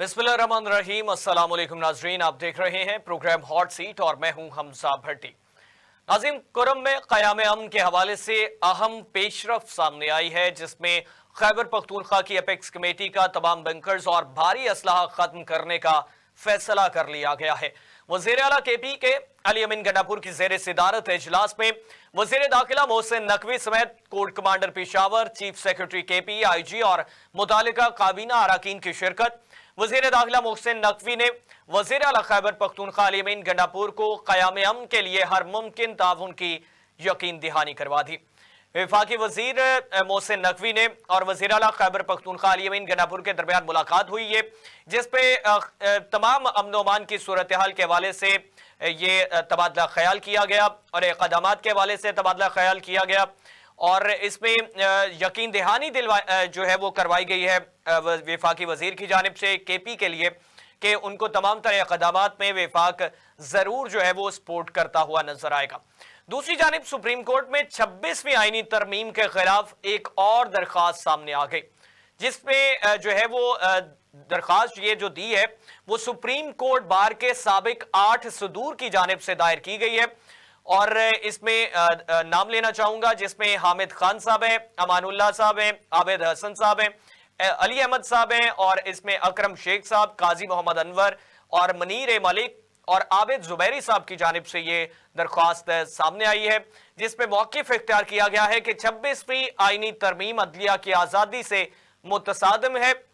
बिस्मिल्लाहिर्रहमानिर्रहीम। अस्सलाम वालेकुम नाजरीन, आप देख रहे हैं प्रोग्राम हॉट सीट और मैं हूं हमजा भट्टी। नाज़रीन, कुरम में क़याम अमन के हवाले से अहम पेशरफ सामने आई है, जिसमें खैबर पख्तूनख्वा की अपेक्स कमेटी का तमाम बंकर्स और भारी असलाह खत्म करने का फैसला कर लिया गया है। वज़ीर आला KP के अली अमीन गंडापुर की ज़ेर सिदारत इजलास में वज़ीर दाखिला मोहसिन नकवी समेत court commander Peshawar, chief secretary KP, IG और मुतालिका काबीना अरकान की शिरकत। वज़ीर दाखिला मोहसिन नकवी ने वज़ीर आला खैबर पख्तूनख्वा अली अमीन गंडापुर को क़याम अमन के लिए हर मुमकिन ताउन की यकीन दहानी करवा दी। वफाकी वज़ीर मोहसिन नकवी ने और वज़ीर आला खैबर पख्तूनख्वा अली अमीन गंडापुर के दरमियान मुलाकात हुई है, जिसपे तमाम अमन व अमान की सूरत हाल के हवाले से ये तबादला ख्याल किया गया और इक़दामात के हवाले से तबादला ख्याल किया गया और इसमें यकीन दहानी जो है वो करवाई गई है वफाकी वज़ीर की जानिब से KP के लिए कि उनको तमाम तरह इक़दामात में वफाक ज़रूर जो है वो सपोर्ट करता हुआ नजर आएगा। दूसरी जानिब सुप्रीम कोर्ट में 26वीं आईनी तरमीम के खिलाफ एक और दरख्वास्त सामने आ गई, जिसमें जो है वो दरख्वास्त ये जो दी है वो सुप्रीम कोर्ट बार के साबिक 8 सदूर की जानिब से दायर की गई है और इसमें नाम लेना चाहूंगा, जिसमें हामिद खान साहब हैं, अमानुल्लाह साहब हैं, आबिद हसन साहब हैं, अली अहमद साहब हैं और इसमें अकरम शेख साहब, काजी मोहम्मद अनवर और मनीर मलिक और आबिद जुबैरी साहब की जानिब से ये दरख्वास्त सामने आई है, जिसमें मौक़िफ़ इख्तियार किया गया है कि 26वीं आईनी तरमीम अदलिया की आज़ादी से मुतसादिम है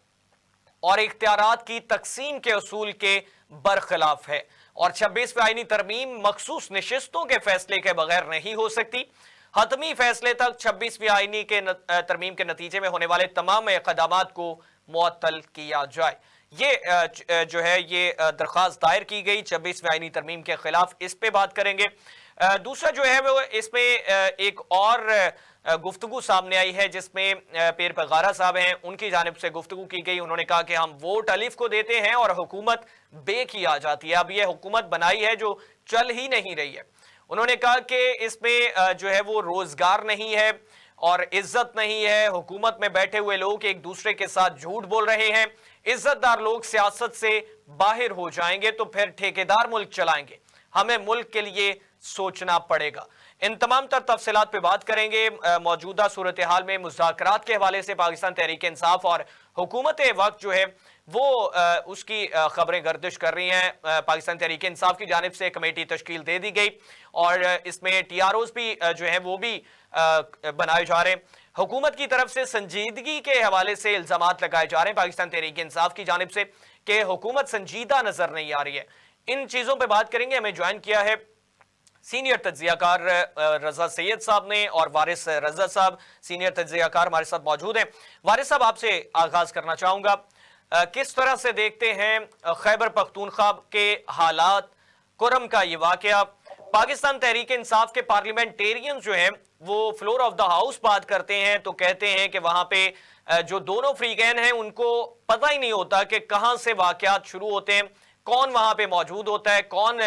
और इख्तियारात की तकसीम के उसूल के बरखिलाफ है और 26वीं आईनी तरमीम मखसूस नशिस्तों के फैसले के बगैर नहीं हो सकती। हतमी फैसले तक 26वीं आईनी के तरमीम के नतीजे में होने वाले तमाम इक़दामात को मुअत्तल किया जाए। ये जो है ये दरख्वास्त दायर की गई 26वीं आईनी तरमीम के खिलाफ, इस पे बात करेंगे। दूसरा जो है वो इसमें एक और गुफ्तगू सामने आई है, जिसमें पीर पैगारा साहब हैं, उनकी जानिब से गुफ्तगू की गई। उन्होंने कहा कि हम वोट अलिफ को देते हैं और हुकूमत बे की आ जाती है। अब ये हुकूमत बनाई है जो चल ही नहीं रही है। उन्होंने कहा कि इसमें जो है वो रोजगार नहीं है और इज्जत नहीं है। हुकूमत में बैठे हुए लोग एक दूसरे के साथ झूठ बोल रहे हैं। इज्जतदार लोग सियासत से बाहर हो जाएंगे तो फिर ठेकेदार मुल्क चलाएंगे। हमें मुल्क के लिए सोचना पड़ेगा। इन तमाम तर तफसीलात पे बात करेंगे। मौजूदा सूरत हाल में मुज़ाकरात के हवाले से पाकिस्तान तहरीक इंसाफ और हुकूमत वक्त जो है वो उसकी खबरें गर्दिश कर रही हैं। पाकिस्तान तहरीक इंसाफ की जानिब से कमेटी तश्कील दे दी गई और इसमें TROs भी जो है वो भी बनाए जा रहे हैं। हुकूमत की तरफ से संजीदगी के हवाले से इल्जामात लगाए जा रहे हैं पाकिस्तान तहरीक इंसाफ की जानिब से कि हुकूमत संजीदा नजर नहीं आ रही है। इन चीजों पर बात करेंगे। हमें ज्वाइन किया है सीनियर तज्जियाकार रजा सैयद साहब ने और वारिस रजा साहब सीनियर तज्जियाकार हमारे साथ मौजूद हैं। वारिस साहब, आपसे आगाज करना चाहूंगा, किस तरह से देखते हैं खैबर पख्तूनख्वा के हालात, कुरम का ये वाकया? पाकिस्तान तहरीक इंसाफ के पार्लियामेंटेरियन जो हैं वो फ्लोर ऑफ द हाउस बात करते हैं तो कहते हैं कि वहां पे जो दोनों फ्रीगैन हैं उनको पता ही नहीं होता कि कहां से वाकयात शुरू होते हैं, कौन वहां पे मौजूद होता है, कौन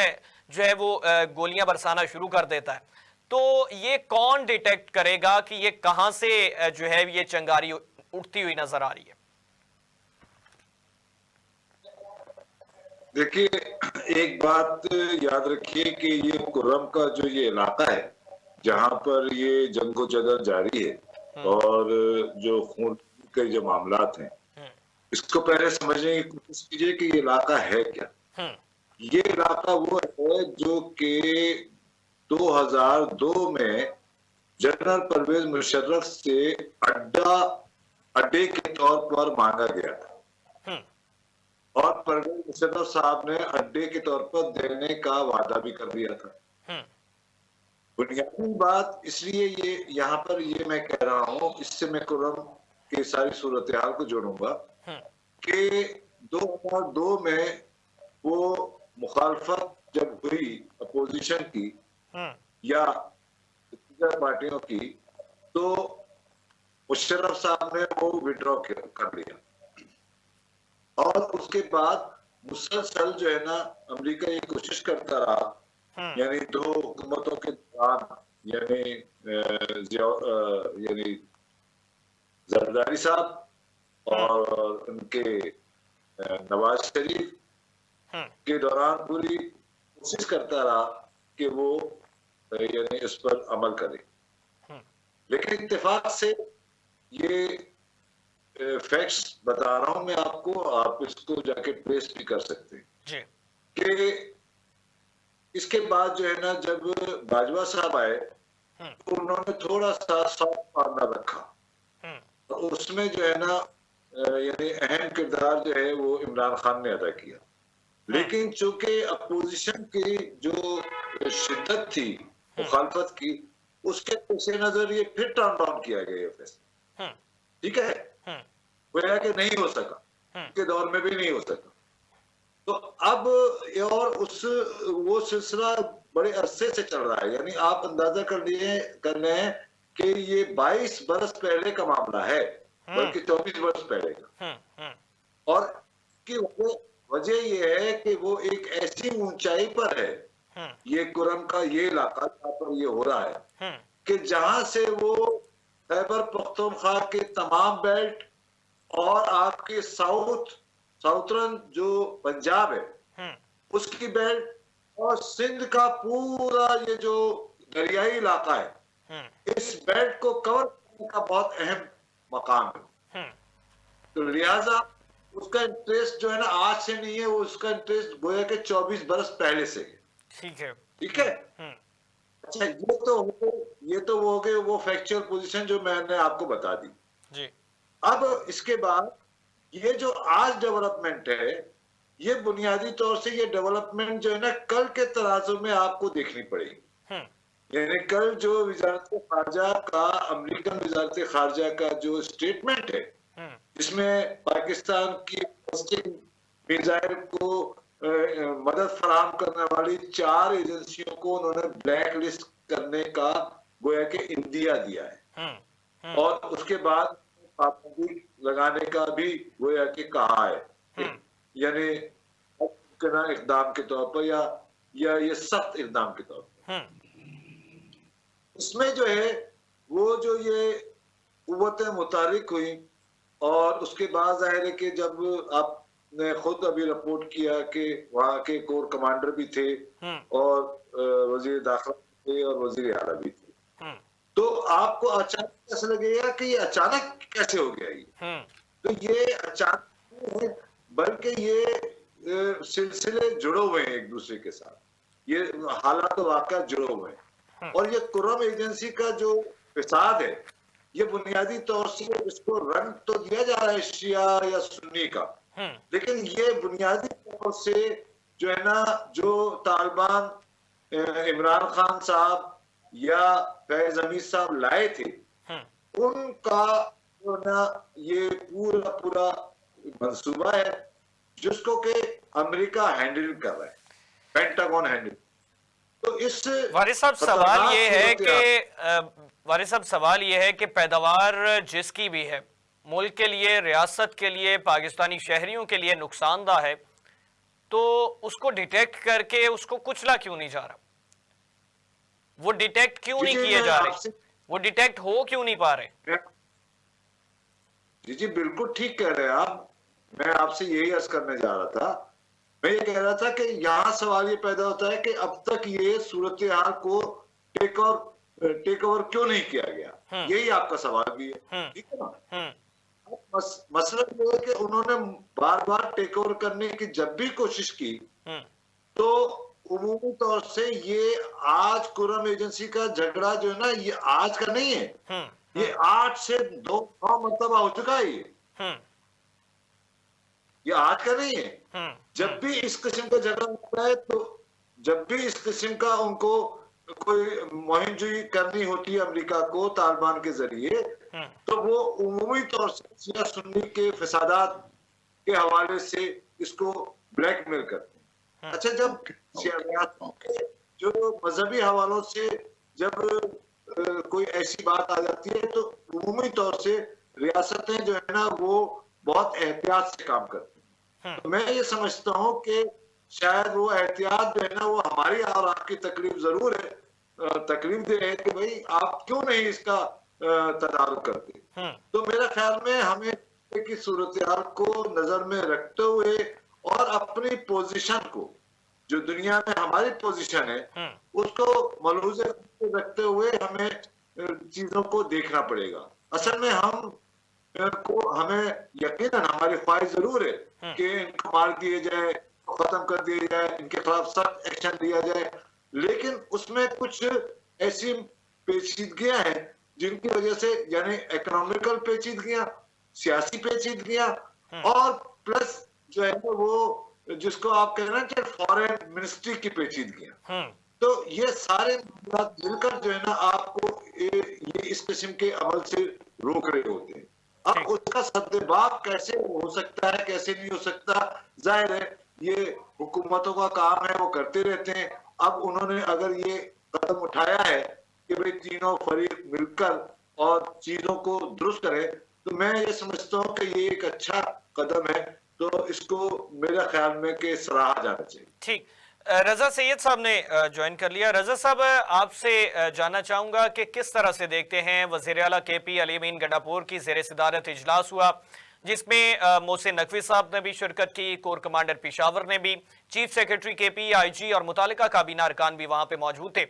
जो है वो गोलियां बरसाना शुरू कर देता है। तो ये कौन डिटेक्ट करेगा कि ये कहां से जो है ये चिंगारी उठती हुई नजर आ रही है? देखिए, एक बात याद रखिए कि ये कुर्रम का जो ये इलाका है जहां पर ये जंगो जदल जारी है और जो खून के जो मामलात हैं, इसको पहले समझने की कोशिश कीजिए कि ये इलाका है क्या। ये इलाका वो है जो कि 2002 में जनरल परवेज मुशर्रफ से अड्डे के तौर पर मांगा गया था और परवेज मुशर्रफ साहब ने अड्डे के तौर पर देने का वादा भी कर दिया था। बुनियादी बात इसलिए ये यहाँ पर ये मैं कह रहा हूँ, इससे मैं कुर्रम की सारी सूरत हाल को जोड़ूंगा कि 2002 में वो मुखालफत जब हुई अपोजिशन की या पार्टियों की, तो मुशर्रफ साहब ने वो विड्रॉ कर लिया और उसके बाद मुसलसल जो है ना अमेरिका ये कोशिश करता रहा, यानी दो हुकूमतों के दौरान, यानी जरदारी साहब और उनके नवाज शरीफ के दौरान पूरी कोशिश करता रहा कि वो यानी इस पर अमल करे, लेकिन इत्तेफाक से ये फैक्ट्स बता रहा हूं मैं आपको, आप इसको जाके ट्रेस भी कर सकते हैं जी। कि इसके बाद जो है ना, जब बाजवा साहब आए तो उन्होंने थोड़ा सा सॉफ्ट कॉर्नर रखा, तो उसमें जो है ना यानी अहम किरदार जो है वो इमरान खान ने अदा किया। लेकिन चूंकि अपोजिशन की जो शिद्दत थी मुखालफत की, उसके पेश नजर ये फिर टर्न डाउन किया गया ये फैसला। ठीक है, गोया कि नहीं हो सका, के दौर में भी नहीं हो सका। तो अब और वो सिलसिला बड़े अरसे से चल रहा है, यानी आप अंदाजा कर रहे हैं कि ये 22 बरस पहले का मामला है, बल्कि 24 बरस पहले का। और की वजह यह है कि वो एक ऐसी ऊंचाई पर है, ये कुरम का ये इलाका जहाँ पर ये हो रहा है, कि जहां से वो खैबर पख्तूनख्वा के तमाम बेल्ट और आपके साउथर्न जो पंजाब है उसकी बेल्ट और सिंध का पूरा ये जो दरियाई इलाका है, इस बेल्ट को कवर करने का बहुत अहम मकाम है। तो लिहाजा उसका इंटरेस्ट जो है ना आज से नहीं है, वो उसका इंटरेस्ट गोया के 24 बरस पहले से है। ठीक है। ठीक है। अच्छा, ये तो वो हो गए वो फैक्चुअल पोजीशन जो मैंने आपको बता दी जी। अब इसके बाद ये जो आज डेवलपमेंट है, ये बुनियादी तौर से ये डेवलपमेंट जो है ना कल के तराजू में आपको देखनी पड़ेगी। यानी कल जो वजारत खारजा का, अमेरिकन वजारत खारजा का जो स्टेटमेंट है, जिसमें पाकिस्तान की मिसाइल को मदद फराहम करने वाली 4 एजेंसियों को उन्होंने ब्लैक लिस्ट करने का गोया के इंदिया दिया है, और उसके बाद पाबंदी लगाने का भी गोया के कहा है, यानी इकदाम के तौर पर या ये सख्त इकदाम के तौर पर। इसमें जो है वो जो ये कुव्वतें मुतारिक हुई, और उसके बाद जाहिर है कि जब आपने खुद अभी रिपोर्ट किया कि वहां के कोर कमांडर भी थे और वजीर दाखिला थे और वजीर आला भी थे, तो आपको अचानक कैसे लगेगा कि ये अचानक कैसे हो गया ये? तो ये अचानक नहीं है, बल्कि ये सिलसिले जुड़े हुए हैं एक दूसरे के साथ, ये हालात वाक़या जुड़े हुए हैं। और ये कुर्रम एजेंसी का जो फिसाद है, ये बुनियादी तौर से इसको रंग तो दिया जा रहा है शिया या सुन्नी का, लेकिन ये बुनियादी तौर से जो है ना, जो तालिबान इमरान खान साहब या फैज हमीद साहब लाए थे, उनका जो ना ये पूरा मंसूबा है, जिसको कि अमेरिका हैंडल कर रहा है, पेंटागन हैंडल। तो इस वारिस साहब सवाल ये है कि पैदावार जिसकी भी है, मुल्क के लिए, रियासत के लिए, पाकिस्तानी शहरियों के लिए नुकसानदा है, तो उसको डिटेक्ट करके उसको कुचला क्यों नहीं जा रहा? वो डिटेक्ट क्यों नहीं किए जा रहे? वो डिटेक्ट हो क्यों नहीं पा रहे? जी बिल्कुल ठीक कह रहे हैं आप। मैं आपसे यही अर्ज करने जा रहा था। मैं ये कह रहा था कि यहाँ सवाल ये पैदा होता है कि अब तक ये सूरत हाल को टेक ओवर क्यों नहीं किया गया, यही आपका सवाल भी है। ठीक है ना? मसला ये है कि उन्होंने बार बार टेक ओवर करने की जब भी कोशिश की, तो उमूमी तौर से ये आज कुर्रम एजेंसी का झगड़ा जो है ना, ये आज का नहीं है, ये 8 से 9 मरतबा हो चुका है। ये आज का नहीं है। जब भी इस किस्म का झगड़ा होता है, तो जब भी इस किस्म का उनको कोई मुहिमजोई करनी होती है अमेरिका को तालिबान के जरिए, तो वो उमूमी तौर से शिया सुन्नी के फसादात के हवाले से इसको ब्लैकमेल करते हैं। अच्छा, जब के जो मजहबी हवालों से जब कोई ऐसी बात आ जाती है, तो उमूमी तौर से रियासतें जो है ना वो बहुत एहतियात से काम करती हैं। तो मैं ये समझता हूँ कि शायद वो एहतियात जो है ना वो हमारी और आपकी तकलीफ जरूर है, तकलीफ दे रहे हैं कि भाई आप क्यों नहीं इसका तदारुक करते। तो मेरा ख्याल में हमें की सूरत हाल को नजर में रखते हुए और अपनी पोजीशन को, जो दुनिया में हमारी पोजीशन है, उसको मलहूज़ रखते हुए हमें चीजों को देखना पड़ेगा। असल में हमें यकीनन हमारी ख्वाहिश जरूर है कि इनको मार दिए जाए, खत्म कर दिया जाए, इनके खिलाफ सख्त एक्शन लिया जाए, लेकिन उसमें कुछ ऐसी पेचीदगियां हैं जिनकी वजह से, यानी इकोनॉमिकल पेचीदगियां, सियासी पेचीदगियां, और प्लस जो है वो जिसको आप कह रहे हैं कि फॉरेन मिनिस्ट्री की पेचीदगियां, तो ये सारे बात मिलकर जो है ना आपको ये इस किस्म के अमल से रोक रहे होते हैं। अब उसका सद्देबाब कैसे हो सकता है, कैसे नहीं हो सकता, जाहिर है ये हुकूमतों का काम है, वो करते रहते हैं। अब उन्होंने अगर ये कदम उठाया है कि भाई तीनों फरीक मिलकर और चीजों को दुरुस्त करें, तो मैं ये समझता हूँ कि ये एक अच्छा कदम है, तो इसको मेरे ख्याल में कि सराहा जाना चाहिए। ठीक। रजा सैयद साहब ने ज्वाइन कर लिया। रजा साहब, आपसे जानना चाहूंगा कि किस तरह से देखते हैं वजीर आला KP अली अमीन गंडापुर की ज़ेर सदारत इजलास हुआ, जिसमें मोहसिन नकवी साहब ने भी शिरकत की, कोर कमांडर पेशावर ने भी, चीफ सेक्रेटरी KP, IG और मुतालिका काबीना अरकान भी वहां पे मौजूद थे।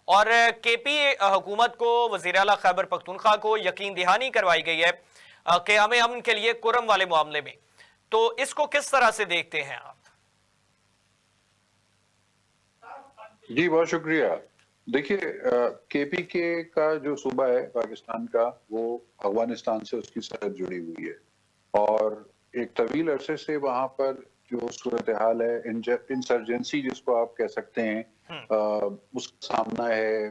और KP हुकूमत को, वजीर आला खैबर पख्तूनख्वा को यकीन दहानी करवाई गई है क़याम अमन के लिए कुरम वाले मामले में, तो इसको किस तरह से देखते हैं आप? जी बहुत शुक्रिया। देखिए, KPK का जो सूबा है पाकिस्तान का, वो अफगानिस्तान से उसकी सरहद जुड़ी हुई है और एक तवील अरसे से वहां पर जो सूरत हाल है, इंसर्जेंसी जिसको आप कह सकते हैं, उसका सामना है।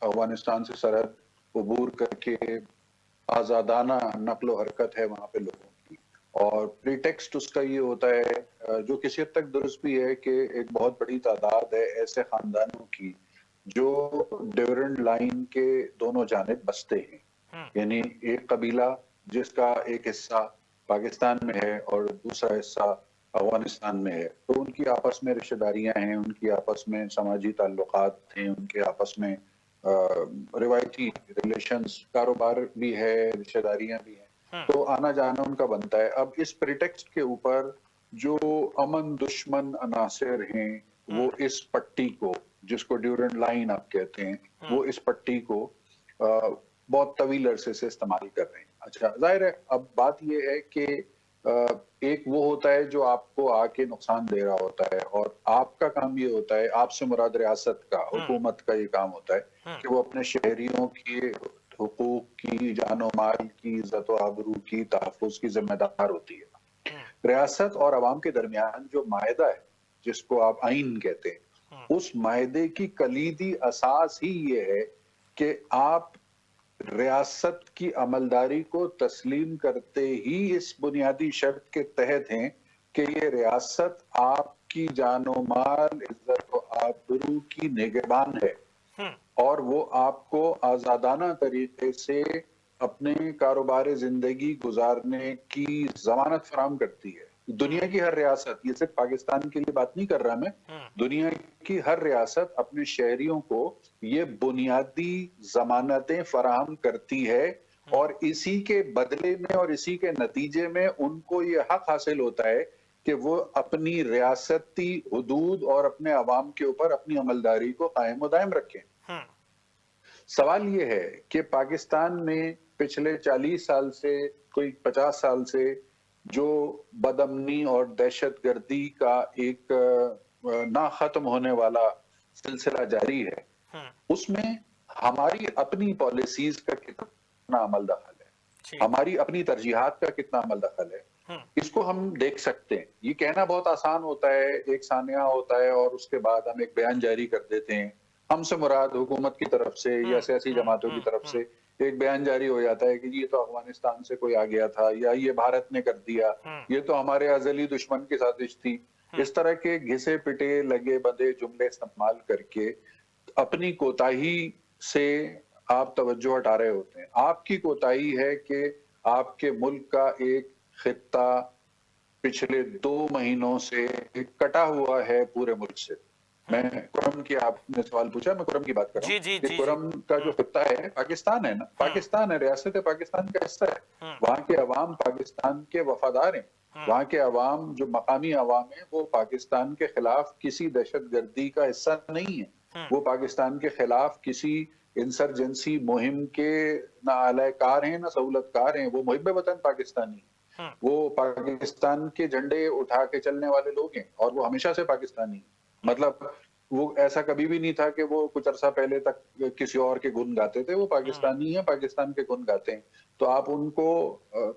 अफगानिस्तान से सरहद अबूर करके आजादाना नकलो हरकत है वहां पे लोगों की, और प्रीटेक्स्ट उसका ये होता है, जो किसी हद तक दुरुस्त भी है, कि एक बहुत बड़ी तादाद है ऐसे खानदानों की जो डिविडेंड लाइन के दोनों जानिब बसते हैं। यानी एक कबीला जिसका एक हिस्सा पाकिस्तान में है और दूसरा हिस्सा अफगानिस्तान में है, तो उनकी आपस में रिश्तेदारियां हैं, उनकी आपस में समाजी ताल्लुकात हैं, उनके आपस में रिवायती रिलेशंस, कारोबार भी है, रिश्तेदारियां भी हैं, तो आना जाना उनका बनता है। अब इस प्रिटेक्स्ट के ऊपर जो अमन दुश्मन अनासिर हैं, वो इस पट्टी को, जिसको ड्यूरेंट लाइन आप कहते हैं, वो इस पट्टी को बहुत तवील अरसे से इस्तेमाल कर रहे हैं। अच्छा, जाहिर है अब बात ये है कि एक वो होता है जो आपको आके नुकसान दे रहा होता है, और आपका काम ये होता है, आपसे मुराद रियासत का, हुकूमत का ये काम होता है कि वो अपने शहरियों की हुकूक की, जानो माल की, इज्जत व आबरू की तहफ़्फ़ुज़ की जिम्मेदार होती है। रियासत और अवाम के दरमियान जो मायदा है, जिसको आप आइन कहते हैं, उस मायदे की कलीदी असास ही ये है कि आप रियासत की अमलदारी को तस्लीम करते ही इस बुनियादी शर्त के तहत हैं कि ये रियासत आपकी जानो माल, इज्जत व आबरू की निगहबान है, और वो आपको आजादाना तरीके से अपने कारोबार जिंदगी गुजारने की जमानत फराहम करती है। दुनिया की हर रियासत, ये सिर्फ पाकिस्तान के लिए बात नहीं कर रहा मैं, दुनिया की हर रियासत अपने शहरियों को ये बुनियादी जमानतें फराहम करती है, और इसी के बदले में और इसी के नतीजे में उनको ये हक हासिल होता है कि वो अपनी रियासती हुदूद और अपने अवाम के ऊपर अपनी अमलदारी को कायम दायम रखें। सवाल ये है कि पाकिस्तान में पिछले 40 साल से, कोई 50 साल से जो बदअमनी और दहशतगर्दी का एक ना खत्म होने वाला सिलसिला जारी है, उसमें हमारी अपनी पॉलिसीज का कितना अमल दखल है, हमारी अपनी तरजीहात का कितना अमल दखल है, इसको हम देख सकते हैं। ये कहना बहुत आसान होता है, एक सानिया होता है और उसके बाद हम एक बयान जारी कर देते हैं, हमसे मुराद हुकूमत की तरफ से या सियासी जमातों की तरफ से एक बयान जारी हो जाता है कि ये तो अफगानिस्तान से कोई आ गया था, या ये भारत ने कर दिया, ये तो हमारे अजली दुश्मन की साजिश थी। इस तरह के घिसे पिटे लगे बंदे जुमले इस्तेमाल करके अपनी कोताही से आप तवज्जो हटा रहे होते हैं। आपकी कोताही है कि आपके मुल्क का एक खित्ता पिछले 2 महीनों से कटा हुआ है पूरे मुल्क से। मैं कुरम की, आपने सवाल पूछा, मैं कुरम की बात कर रहा जी हूँ जी कि जी जी। कुरम का जो खित्ता है पाकिस्तान है ना, पाकिस्तान है, रियासत है, पाकिस्तान का हिस्सा है। वहाँ के अवाम पाकिस्तान के वफादार हैं। वहाँ के अवाम, जो मकामी अवाम है, वो पाकिस्तान के खिलाफ किसी दहशतगर्दी का हिस्सा नहीं है। वो पाकिस्तान के खिलाफ किसी इंसर्जेंसी मुहिम के ना आलाकार हैं ना सहूलतकार हैं। वो मुहिब वतन पाकिस्तानी हैं। वो पाकिस्तान के झंडे उठा के चलने वाले लोग हैं और वो हमेशा से पाकिस्तानी हैं। मतलब वो ऐसा कभी भी नहीं था कि वो कुछ अरसा पहले तक किसी और के गुण गाते थे। वो पाकिस्तानी है, पाकिस्तान के गुण गाते हैं। तो आप उनको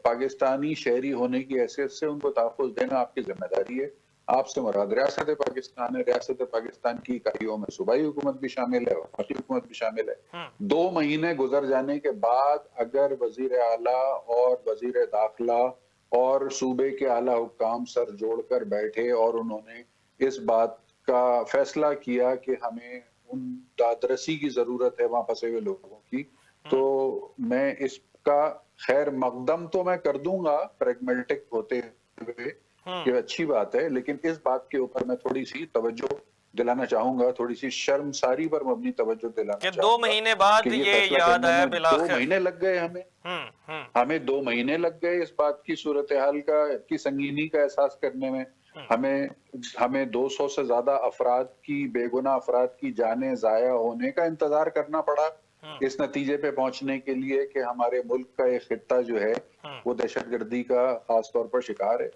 पाकिस्तानी शहरी होने की हैसियत से उनको तहफ़्फ़ुज़ देना आपकी जिम्मेदारी है। आपसे मुराद रियासत पाकिस्तान है। रियासत पाकिस्तान की इकाइयों में सूबाई हुकूमत भी शामिल है, वफाकी हुकूमत भी शामिल है। 2 महीने गुजर जाने के बाद अगर वजीर आला और वजीर दाखिला और सूबे के आला हुक्काम सर जोड़कर बैठे और उन्होंने इस बात का फैसला किया कि हमें उन दादरसी की जरूरत है वहां फंसे हुए लोगों की, तो मैं इसका खैर मकदम तो मैं कर दूंगा प्रैग्मेटिक होते हुए कि अच्छी बात है, लेकिन इस बात के ऊपर मैं थोड़ी सी तवज्जो दिलाना चाहूंगा, थोड़ी सी शर्मसारी पर मबनी तवज्जो दिलाना कि 2 चाहूंगा महीने बाद कि ये ये फैसला याद करने आया में 2 बिलाखिर। महीने लग गए हमें। हमें 2 महीने लग गए इस बात की सूरत हाल की संगीनी का एहसास करने में। हमें 200 से ज्यादा अफराद की, बेगुनाह अफराद की जानें जाया होने का इंतजार करना पड़ा इस नतीजे पे पहुंचने के लिए कि हमारे मुल्क का एक खित्ता जो है वो दहशतगर्दी का खास तौर पर शिकार है।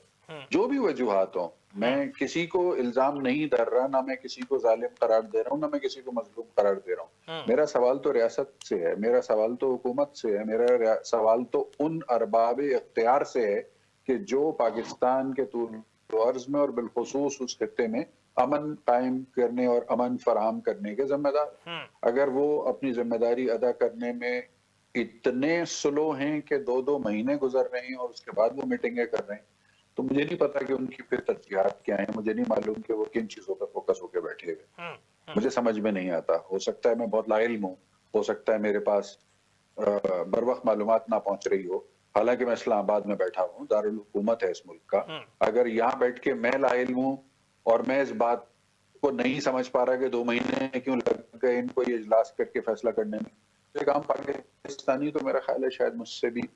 जो भी वजूहात हो, मैं किसी को इल्जाम नहीं धर रहा, ना मैं किसी को जालिम करार दे रहा हूँ, ना मैं किसी को मजलूम करार दे रहा हूँ। मेरा सवाल तो रियासत से है, मेरा सवाल तो हुकूमत से है, मेरा सवाल तो उन अरबाब इख्तियार से है कि जो पाकिस्तान के तूल अर्ज में और बिलखुसूस उस खित्ते में अमन कायम करने और अमन फराहम करने के जिम्मेदार। अगर वो अपनी जिम्मेदारी अदा करने में इतने स्लो हैं कि 2-2 महीने गुजर रहे हैं और उसके बाद वो मीटिंगें कर रहे हैं, तो मुझे नहीं पता कि उनकी फिर तरजीहात क्या है। मुझे नहीं मालूम कि वो किन चीजों पर फोकस होकर बैठे हुए। मुझे समझ में नहीं आता। हो सकता है मैं बहुत लाइल हूँ, हो सकता है मेरे पास बर वक्त मालूमात ना पहुंच रही हो। हालांकि मैं इस्लामाबाद में बैठा हूँ, दारुल हुकूमत है इस मुल्क का। अगर यहाँ बैठ के मैं लाइल हूँ और मैं इस बात को नहीं समझ पा रहा कि 2 महीने क्यों लग गए इनको ये इजलास करके फैसला करने में, तो एक आम पाकिस्तानी तो मेरा ख्याल है शायद मुझसे भी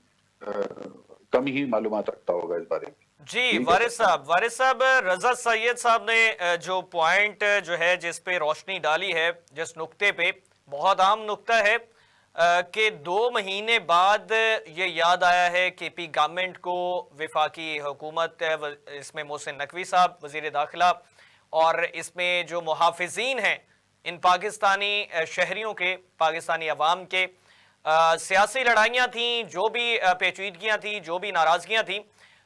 कम ही मालूमात रखता होगा इस बारे में। जी वारिस साहब, रजा सैयद साहब ने जो पॉइंट जो है जिस पे रोशनी डाली है, जिस नुक्ते पे, बहुत आम नुक्ता है कि 2 महीने बाद ये याद आया है केपी गवर्नमेंट को, विफाकी हुकूमत, इसमें मोहसिन नकवी साहब वजीर दाखिला, और इसमें जो मुहाफिजीन हैं इन पाकिस्तानी शहरियों के, पाकिस्तानी अवाम के, सियासी लड़ाइयाँ थीं, जो भी पेचीदगियाँ थी, जो भी नाराज़गियाँ थीं,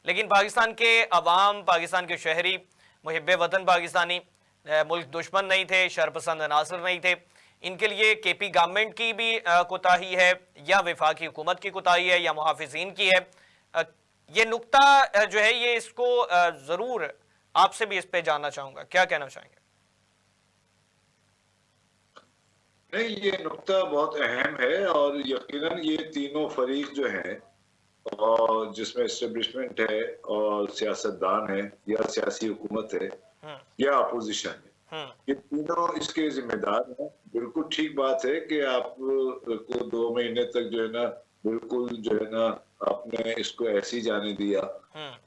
लेकिन पाकिस्तान के अवाम, पाकिस्तान के शहरी, मुहिब्बे वतन पाकिस्तानी, मुल्क दुश्मन नहीं थे, शरपसंद अनासर नहीं थे। इनके लिए केपी गवर्नमेंट की भी कोताही है, या वफाकी हुकूमत की कोताही है, या मुहाफिजीन की है। ये नुक्ता जो है ये इसको ज़रूर आपसे भी इस पे जानना चाहूँगा, क्या कहना चाहेंगे? नहीं, ये नुक्ता बहुत अहम है और यकीनन ये तीनों फरीक जो हैं, और जिसमें एस्टेब्लिशमेंट है और सियासतदान है या सियासी हुकूमत है या अपोजिशन है, ये तीनों इसके जिम्मेदार हैं। बिल्कुल ठीक बात है कि आप को 2 महीने तक जो है ना, बिल्कुल जो है ना, आपने इसको ऐसे ही जाने दिया।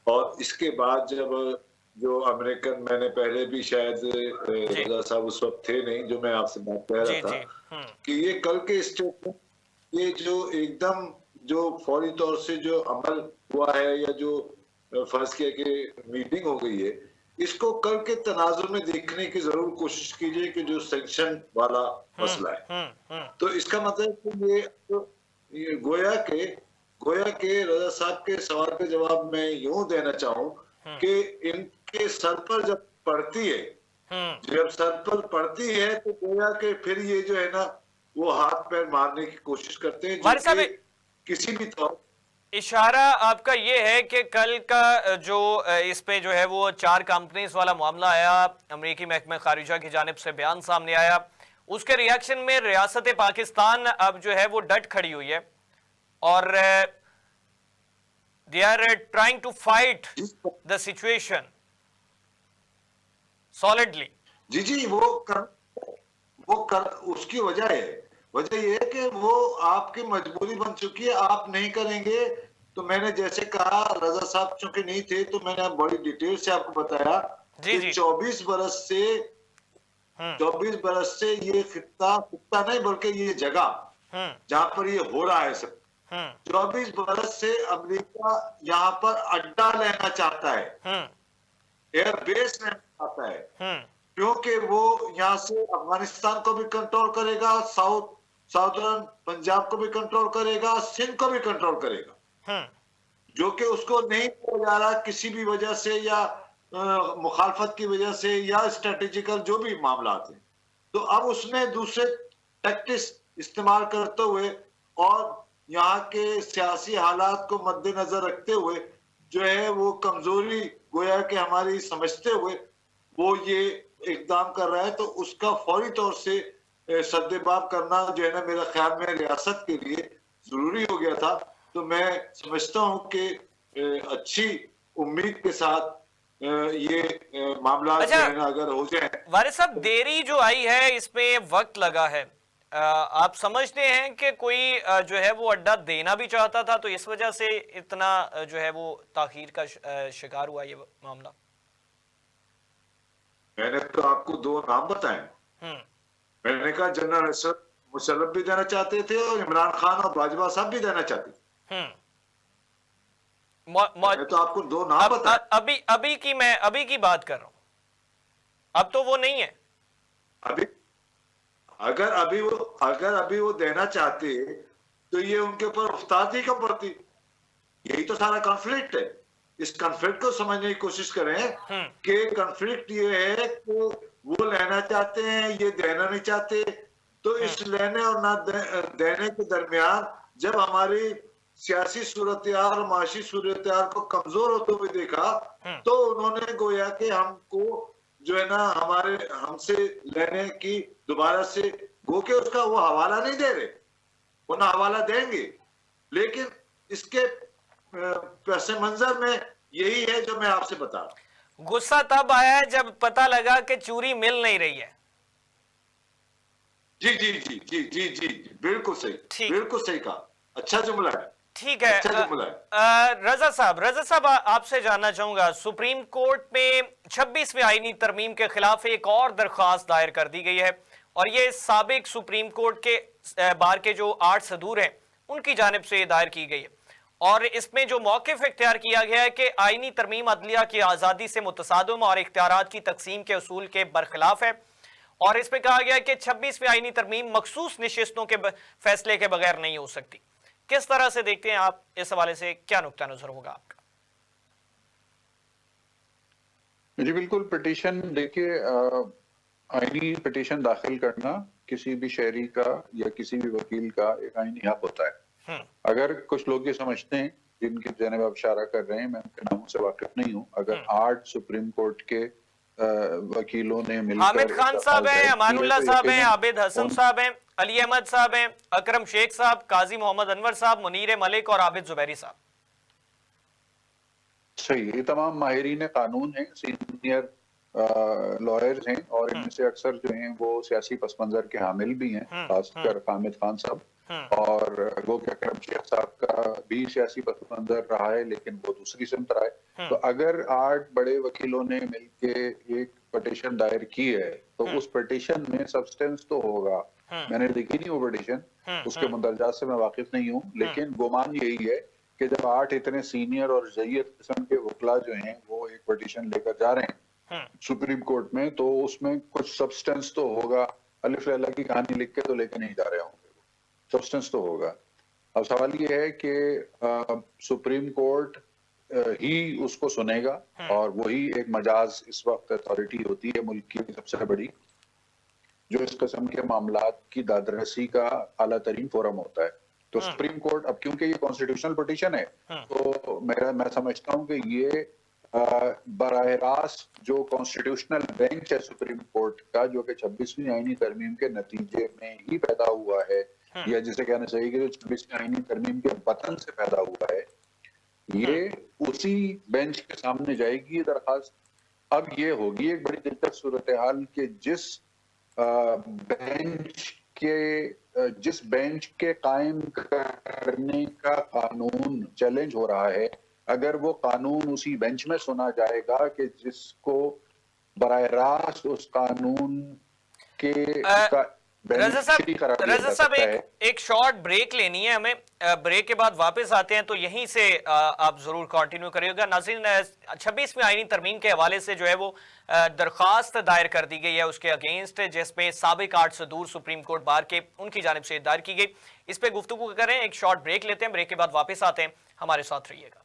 और इसके बाद जब जो अमेरिकन, मैंने पहले भी शायद रजा साहब उस वक्त थे नहीं जो मैं आपसे बात कह रहा था कि ये कल के स्टेटमेंट, ये जो एकदम जो फौरी तौर से जो अमल हुआ है या जो फर्ज किया कि मीटिंग हो गई है, इसको कल के तनाजुर में देखने की जरूर कोशिश कीजिए कि जो सेंक्शन वाला मसला है, तो इसका मतलब कि ये गोया के रजा साहब के सवाल के जवाब मैं यूं देना चाहूं कि इनके सर पर जब पड़ती है, तो गोया के फिर ये जो है ना, वो हाथ पैर मारने की कोशिश करते हैं, जो कि किसी भी तौर। इशारा आपका ये है कि कल का जो इस पे जो है वो 4 कंपनीज वाला मामला आया, अमेरिकी महकमे खारिजा की जानिब से बयान सामने आया, उसके रिएक्शन में रियासत पाकिस्तान अब जो है वो डट खड़ी हुई है और they are trying to fight the situation solidly. जी वो कर उसकी वजह ये है कि वो आपकी मजबूरी बन चुकी है, आप नहीं करेंगे। तो मैंने जैसे कहा, रजा साहब चूंकि नहीं थे तो मैंने बड़ी डिटेल से आपको बताया जी कि जी। 24 बरस से ये खित्ता नहीं बल्कि ये जगह हम्म जहां पर ये हो रहा है सब, हम्म 24 बरस से अमेरिका यहाँ पर अड्डा लेना चाहता है, हम्म एयरबेस लेना चाहता है, हम्म क्योंकि वो यहाँ से अफगानिस्तान को भी कंट्रोल करेगा, साउदर्न पंजाब को भी कंट्रोल करेगा, सिंध को भी कंट्रोल करेगा, हम्म जो कि उसको नहीं किया जा रहा किसी भी वजह से, या मुखालफत की वजह से, या स्ट्रेटेजिकल जो भी मामला थे। तो अब उसने दूसरे टैक्टिक्स इस्तेमाल करते हुए और यहाँ के सियासी हालात को मद्देनजर रखते हुए जो है वो कमजोरी गोया कि हमारी समझते हुए वो ये इकदाम कर रहा है। तो उसका फौरी तौर से सद्देबाब करना जो है ना, मेरा ख्याल में रियासत के लिए जरूरी हो गया था। तो मैं समझता हूं कि अच्छी उम्मीद के साथ ये मामला जो अच्छा है ना अगर हो जाए। वारिस साहब, देरी जो आई है इसमें वक्त लगा है, आप समझते हैं कि कोई जो है वो अड्डा देना भी चाहता था तो इस वजह से इतना जो है वो ताखीर का शिकार हुआ ये मामला? मैंने तो आपको दो नाम बताए। हम्म मैंने कहा जनरल असद मुशर्रफ भी देना चाहते थे और इमरान खान और बाजवा साहब भी देना चाहते थे। हम्म मैंने तो आपको दो नाम बताए। अभी की बात कर रहा हूं, अब तो वो नहीं है। अभी अगर अभी वो देना चाहते तो ये उनके ऊपर उस्ताद ही कम पड़ती। यही तो सारा कॉन्फ्लिक्ट है। इस कॉन्फ्लिक्ट को समझने की कोशिश करें कि कॉन्फ्लिक्ट ये है कि वो लेना चाहते हैं, ये देना नहीं चाहते। तो इस लेने और ना देने के दरमियान जब हमारी सियासी सूरत-ए-हाल और माशी सूरत-ए-हाल को कमजोर होते हुए देखा, तो उन्होंने गोया कि हमको जो है ना हमारे हमसे लेने की दोबारा से गो के उसका वो हवाला नहीं दे रहे, वो ना हवाला देंगे। लेकिन इसके पैसे मंजर में यही है जो मैं आपसे बता रहा हूं। गुस्सा तब आया जब पता लगा कि चूरी मिल नहीं रही है। जी, बिल्कुल ठीक सही कहा। अच्छा जुमला है। ठीक है। अच्छा जुमला है। रजा साहब आपसे जानना चाहूंगा, सुप्रीम कोर्ट में 26वें आईनी तरमीम के खिलाफ एक और दरख्वास्त दायर कर दी गई है और ये साबिक सुप्रीम कोर्ट के बार के जो 8 सदूर हैं उनकी जानिब से दायर की गई है और इसमें जो मौक़िफ़ इख्तियार किया गया है कि आईनी तरमीम अदलिया की आज़ादी से मुतसादिम और इख्तियारात की तकसीम के उसूल के बरखिलाफ है और इसमें कहा गया है कि 26वीं आईनी तरमीम मखसूस नशिस्तों के फैसले के बगैर नहीं हो सकती। किस तरह से देखते हैं आप इस हवाले से, क्या नुक्ता नजर होगा आपका? जी बिल्कुल, पिटीशन देखिए, आईनी पिटीशन दाखिल करना किसी भी शहरी का या किसी भी वकील का एक आईनी हक होता है। अगर कुछ लोग ये समझते हैं जिनकी जानिब आप इशारा कर रहे हैं, मैं उनके नामों से वाकिफ नहीं हूँ, अगर 8 सुप्रीम कोर्ट के वकीलों ने मिलकर हामिद खान साहब हैं, अमानुल्लाह साहब हैं, आबिद हसन साहब हैं, अली अहमद साहब हैं, अकरम शेख साहब, काजी मोहम्मद अनवर साहब, मुनीर मलिक और आबिद जुबैरी साहब। सही, ये तमाम माहिरीन कानून हैं, सीनियर लॉयर्स हैं और इनमें से अक्सर जो हैं वो सियासी पस मंजर के हामिल भी हैं, खासकर हामिद खान साहब और गो के अकरम शेख साहब का भी सियासी पस मंजर रहा है, लेकिन वो दूसरी सिमत रहा है। तो अगर 8 बड़े वकीलों ने मिलके एक पिटीशन दायर की है तो उस पिटीशन में सब्सटेंस तो होगा। मैंने देखी नहीं वो पिटीशन, उसके मुंदरजात से मैं वाकिफ नहीं हूँ, लेकिन गुमान यही है कि जब 8 इतने सीनियर और जय्यद किस्म के वकला जो हैं वो एक पिटीशन लेकर जा रहे हैं सुप्रीम कोर्ट में, तो उसमें कुछ सब्सटेंस तो होगा। अलिफ लैला की कहानी लिख के तो लेके नहीं जा रहे होंगे, सब्सटेंस तो होगा। अब सवाल ये है कि सुप्रीम कोर्ट ही उसको सुनेगा और वही एक मजाज इस वक्त अथॉरिटी होती है मुल्क की सबसे बड़ी, जो इस किस्म के मामलात की दादरसी का आला तरीन फोरम होता है। तो सुप्रीम कोर्ट, अब क्योंकि ये कॉन्स्टिट्यूशनल पिटीशन है, तो मैं समझता हूँ कि ये बराह रास्त जो कॉन्स्टिट्यूशनल बेंच है सुप्रीम कोर्ट का, जो कि 26वीं आईनी तरमीम के नतीजे में ही पैदा हुआ है, या जिसे कहना चाहिए कि जो 26वीं आईनी तरमीम के वतन से पैदा हुआ है, ये उसी बेंच के सामने जाएगी ये दरखास्त अब ये होगी एक बड़ी दिलचस्प सूरत हाल कि जिस बेंच के कायम करने का कानून चैलेंज हो रहा है, अगर वो कानून उसी बेंच में सुना जाएगा कि जिसको बराह रास्त उस कानून के का रजा साहब बेनिफिशियरी करार दिया जा सकता है। एक शॉर्ट ब्रेक लेनी है हमें। ब्रेक के बाद वापस आते हैं, तो यहीं से आप जरूर कंटिन्यू करिएगा। नाज़रीन, 26वीं आईनी तरमीम के हवाले से जो है वो दरखास्त दायर कर दी गई है उसके अगेंस्ट, जिसमें साबिक 8 सदूर सुप्रीम कोर्ट बार के उनकी जानिब से दायर की गई। इस पे गुफ्तगू करें, एक शॉर्ट ब्रेक लेते हैं, ब्रेक के बाद वापस आते हैं, हमारे साथ रहिएगा।